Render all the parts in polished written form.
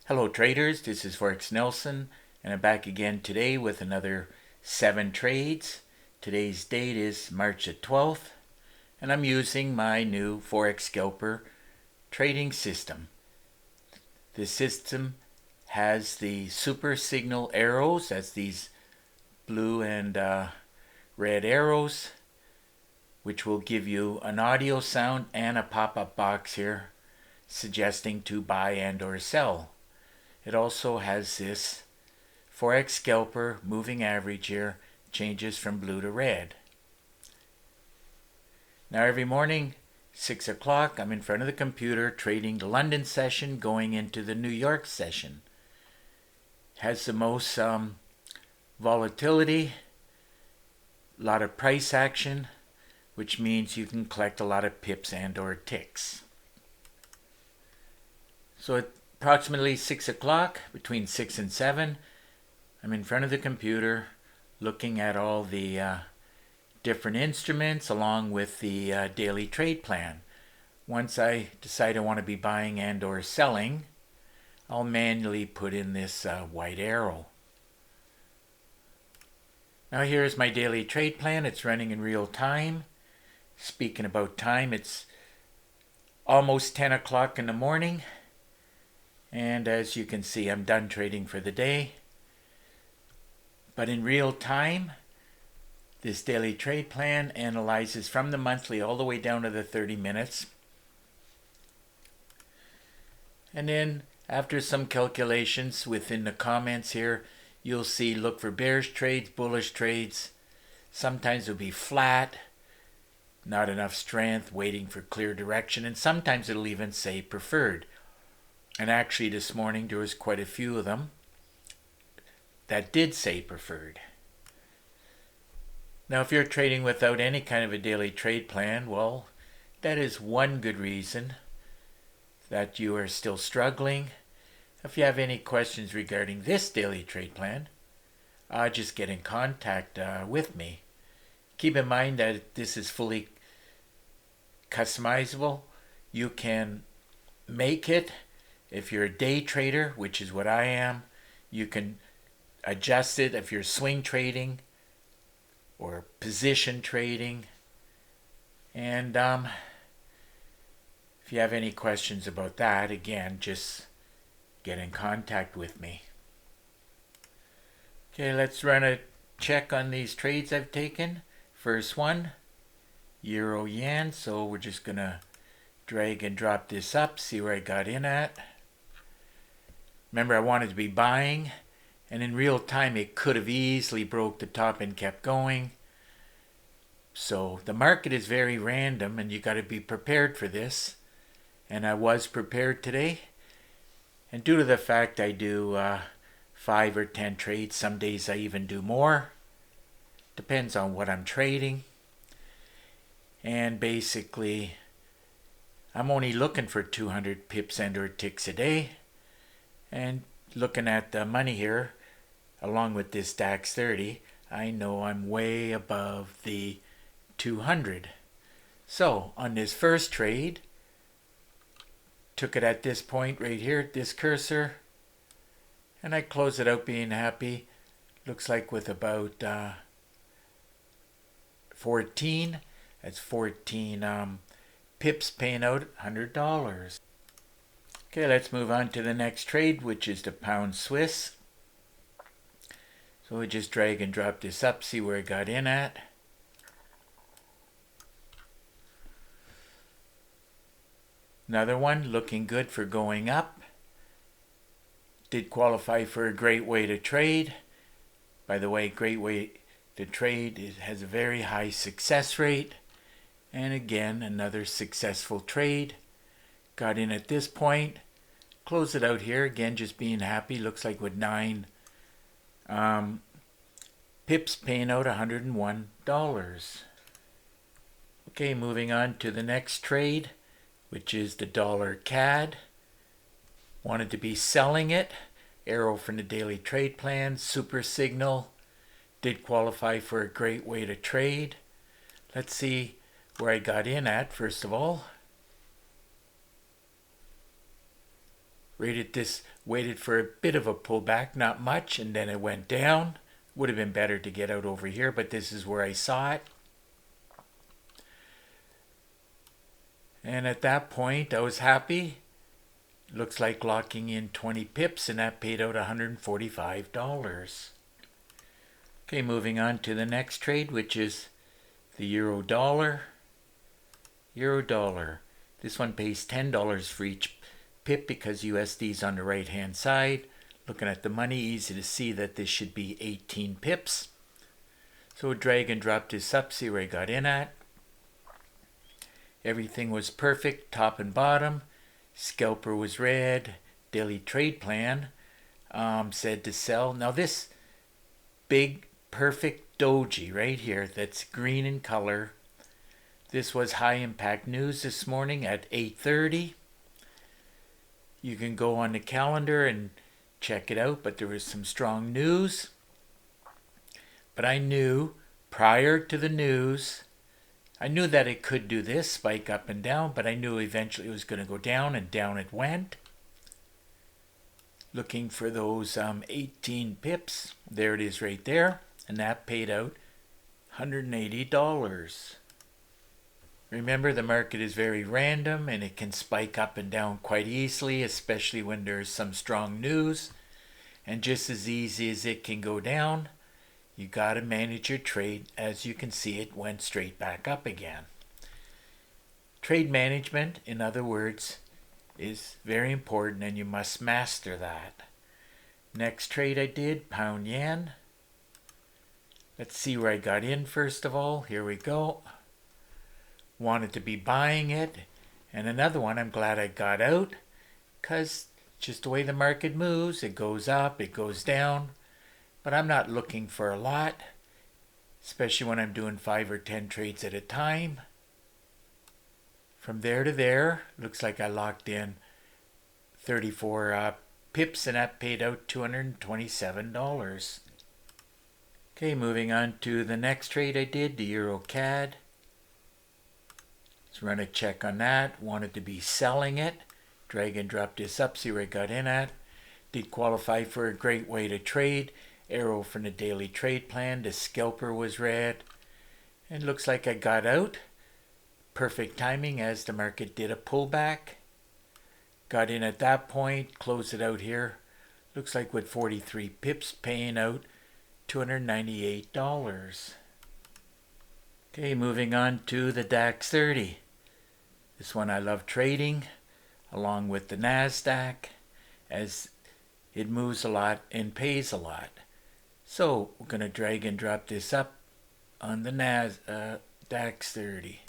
Hello traders, this is 4X Nelson and I'm back again today with another 7 trades. Today's date is March the 12th and I'm using my new 4X-SCALPER trading system. This system has the super signal arrows, that's these blue and red arrows, which will give you an audio sound and a pop-up box here suggesting to buy and or sell. It also has this 4X-SCALPER moving average here, changes from blue to red. Now every morning, 6 o'clock, I'm in front of the computer trading the London session going into the New York session. It has the most volatility, a lot of price action, which means you can collect a lot of pips and or ticks. So at approximately 6 o'clock, between 6 and 7, I'm in front of the computer looking at all the different instruments along with the daily trade plan. Once I decide I want to be buying and or selling, I'll manually put in this white arrow. Now here's my daily trade plan. It's running in real time. Speaking about time, it's almost 10 o'clock in the morning. And as you can see, I'm done trading for the day. But in real time, this daily trade plan analyzes from the monthly all the way down to the 30 minutes. And then after some calculations within the comments here, you'll see look for bearish trades, bullish trades. Sometimes it'll be flat, not enough strength, waiting for clear direction. And sometimes it'll even say preferred. And actually this morning there was quite a few of them that did say preferred. Now if you're trading without any kind of a daily trade plan, well, that is one good reason that you are still struggling. If you have any questions regarding this daily trade plan, just get in contact with me. Keep in mind that this is fully customizable. You can make it. If you're a day trader, which is what I am, you can adjust it if you're swing trading or position trading. And if you have any questions about that, again, just get in contact with me. Okay, let's run a check on these trades I've taken. First one, Euro Yen. So we're just going to drag and drop this up, see where I got in at. Remember, I wanted to be buying, and in real time it could have easily broke the top and kept going. So the market is very random and you got to be prepared for this. And I was prepared today. And due to the fact I do 5 or 10 trades, some days I even do more. Depends on what I'm trading. And basically, I'm only looking for 200 pips and or ticks a day. And looking at the money here, along with this DAX 30, I know I'm way above the 200. So on this first trade, took it at this point right here, this cursor, and I close it out being happy. Looks like with about 14, that's 14 pips paying out $100. Okay, let's move on to the next trade, which is the pound Swiss. So we just drag and drop this up, see where I got in at. Another one looking good for going up. Did qualify for a great way to trade. By the way, great way to trade. It has a very high success rate. And again, another successful trade. Got in at this point. Close it out here. Again, just being happy. Looks like with 9 pips paying out $101. Okay, moving on to the next trade, which is the dollar CAD. Wanted to be selling it. Arrow from the daily trade plan. Super signal. Did qualify for a great way to trade. Let's see where I got in at first of all. waited for a bit of a pullback, not much, and then it went down. Would have been better to get out over here, but this is where I saw it. And at that point, I was happy. Looks like locking in 20 pips, and that paid out $145. Okay, moving on to the next trade, which is the euro dollar. Euro dollar. This one pays $10 for each pip because USD is on the right hand side. Looking at the money, easy to see that this should be 18 pips. So drag and drop this up, see where I got in at. Everything was perfect, top and bottom. Scalper was red. Daily trade plan said to sell. Now this big perfect doji right here that's green in color. This was high impact news this morning at 8:30. You can go on the calendar and check it out, but there was some strong news. But I knew prior to the news, I knew that it could do this, spike up and down, but I knew eventually it was going to go down, and down it went. Looking for those 18 pips. There it is right there, and that paid out $180. Remember, the market is very random, and it can spike up and down quite easily, especially when there's some strong news. And just as easy as it can go down, you got to manage your trade. As you can see, it went straight back up again. Trade management, in other words, is very important, and you must master that. Next trade I did, pound yen. Let's see where I got in first of all. Here we go. Wanted to be buying it. And another one, I'm glad I got out, because just the way the market moves, it goes up, it goes down. But I'm not looking for a lot, especially when I'm doing 5 or 10 trades at a time. From there to there, looks like I locked in 34 pips, and that paid out $227. Okay, moving on to the next trade I did, the Euro CAD. Let's run a check on that. Wanted to be selling it. Drag and drop this up, see where I got in at. Did qualify for a great way to trade. Arrow from the daily trade plan. The scalper was red. And looks like I got out. Perfect timing as the market did a pullback. Got in at that point. Closed it out here. Looks like with 43 pips paying out $298. Okay, moving on to the DAX 30. This one I love trading along with the NASDAQ as it moves a lot and pays a lot. So we're going to drag and drop this up on the DAX 30.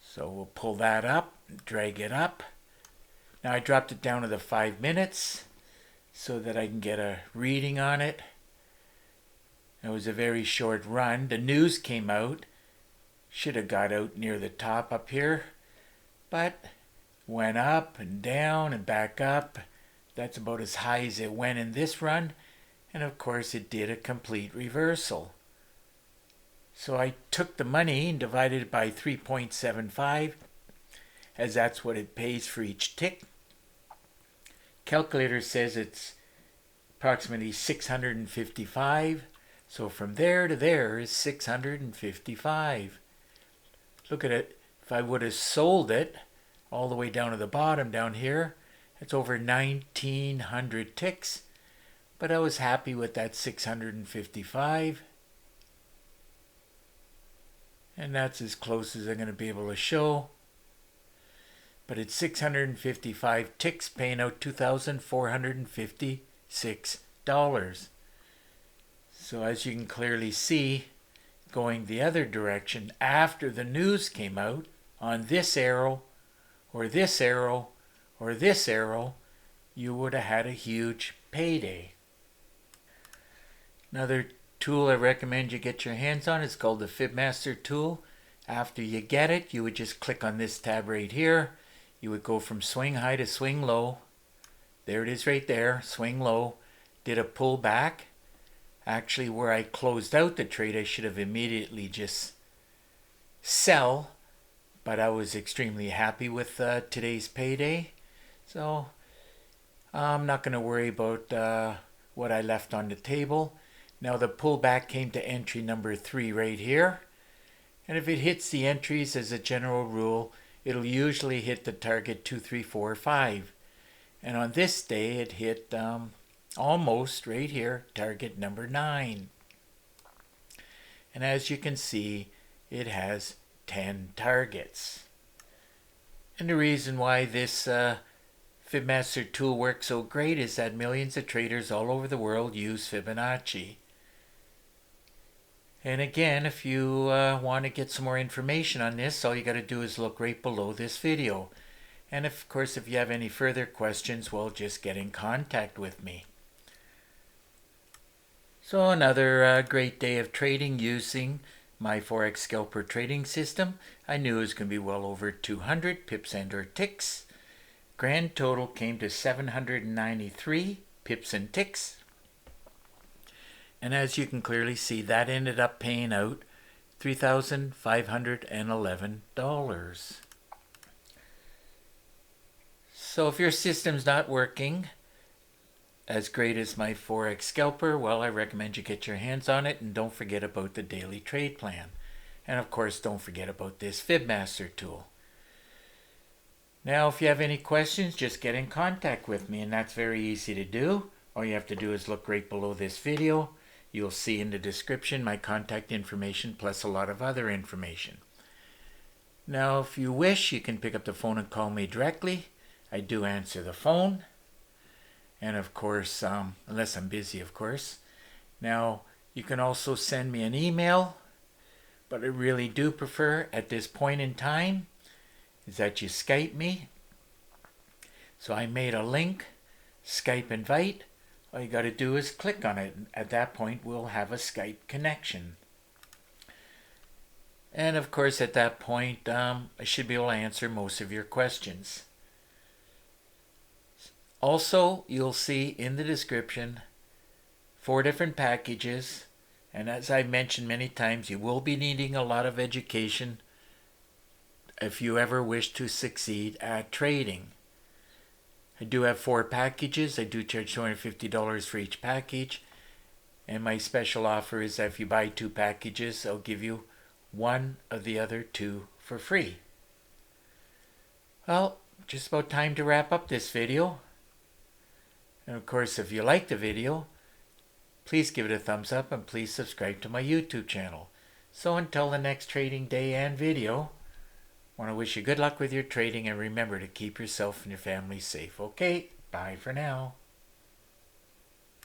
So we'll pull that up, drag it up. Now I dropped it down to the 5 minutes so that I can get a reading on it. It was a very short run. The news came out. Should have got out near the top up here. But went up and down and back up. That's about as high as it went in this run. And of course it did a complete reversal. So I took the money and divided it by 3.75, as that's what it pays for each tick. Calculator says it's approximately 655. So from there to there is 655. Look at it. If I would have sold it all the way down to the bottom down here, it's over 1,900 ticks. But I was happy with that 655. And that's as close as I'm going to be able to show. But it's 655 ticks paying out $2,456. So as you can clearly see, going the other direction after the news came out on this arrow or this arrow or this arrow, you would have had a huge payday. Another tool I recommend you get your hands on is called the Fibmaster tool. After you get it, you would just click on this tab right here. You would go from swing high to swing low. There it is right there, swing low. Did a pull back. Actually, where I closed out the trade, I should have immediately just sell, but I was extremely happy with today's payday. So I'm not going to worry about what I left on the table. Now the pullback came to entry number 3 right here. And if it hits the entries as a general rule, it'll usually hit the target 2, 3, 4, 5. And on this day, it hit almost right here, target number 9. And as you can see, it has 10 targets. And the reason why this Fibonacci tool works so great is that millions of traders all over the world use Fibonacci. And again, if you want to get some more information on this, all you got to do is look right below this video. And of course, if you have any further questions, well, just get in contact with me. So another great day of trading using my 4X-SCALPER trading system. I knew it was going to be well over 200 pips and or ticks. Grand total came to 793 pips and ticks. And as you can clearly see, that ended up paying out $3,511. So if your system's not working as great as my 4X-SCALPER, well, I recommend you get your hands on it, and don't forget about the daily trade plan. And of course, don't forget about this Fibmaster tool. Now, if you have any questions, just get in contact with me, and that's very easy to do. All you have to do is look right below this video. You'll see in the description my contact information plus a lot of other information. Now, if you wish, you can pick up the phone and call me directly. I do answer the phone. And of course, unless I'm busy, of course. Now, you can also send me an email, but I really do prefer at this point in time is that you Skype me. So I made a link, Skype invite. All you got to do is click on it. At that point, we'll have a Skype connection. And of course, at that point, I should be able to answer most of your questions. Also, you'll see in the description 4 different packages, and as I've mentioned many times, you will be needing a lot of education if you ever wish to succeed at trading. I do have 4 packages. I do charge $250 for each package, and my special offer is that if you buy 2 packages, I'll give you one of the other 2 for free. Well, just about time to wrap up this video. And of course, if you like the video, please give it a thumbs up and please subscribe to my YouTube channel. So until the next trading day and video, I want to wish you good luck with your trading, and remember to keep yourself and your family safe. Okay, bye for now.